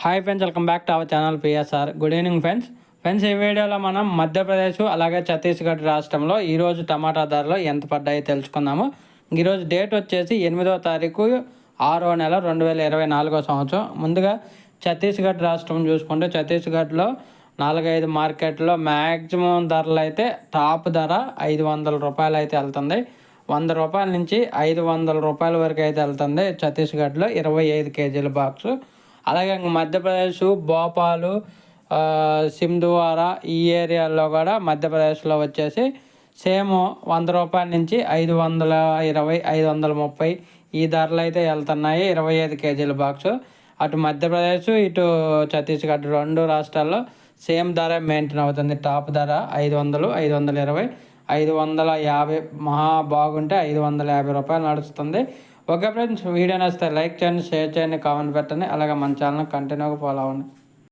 Hi friends, welcome back to our channel PSR. Good evening friends, ఈ వీడియోలో మనం మధ్యప్రదేశ్ అలాగే ఛత్తీస్గఢ్ రాష్ట్రంలో ఈరోజు టమాటా ధరలు ఎంత పడ్డాయో తెలుసుకుందాము. ఈరోజు డేట్ వచ్చేసి 8వ తారీఖు 6వ నెల 2024 సంవత్సరం. ముందుగా ఛత్తీస్గఢ్ రాష్ట్రం చూసుకుంటే ఛత్తీస్గఢ్లో 4-5 మార్కెట్లో మ్యాక్సిమం ధరలు అయితే టాప్ ధర 500 రూపాయలు అయితే వెళ్తుంది. 100 రూపాయల నుంచి 500 రూపాయల వరకు అయితే వెళ్తుంది ఛత్తీస్గఢ్లో 25 కేజీల బాక్సు. అలాగే మధ్యప్రదేశ్ భోపాలు, సింధువారా ఈ ఏరియాల్లో కూడా మధ్యప్రదేశ్లో వచ్చేసి సేమ్ 100 రూపాయల నుంచి 520, 530 ఈ ధరలు అయితే వెళ్తున్నాయి 25 కేజీల బాక్సు. అటు మధ్యప్రదేశ్ ఇటు ఛత్తీస్గఢ్ రెండు రాష్ట్రాల్లో సేమ్ ధర మెయింటైన్ అవుతుంది. టాప్ ధర 500, 520, 550 మహా బాగుంటే 550 రూపాయలు నడుస్తుంది. ఓకే ఫ్రెండ్స్, వీడియో నచ్చితే లైక్ చేయండి, షేర్ చేయండి, కామెంట్ పెట్టండి. అలాగే మన ఛానల్ కంటిన్యూగా ఫాలో అవ్వండి.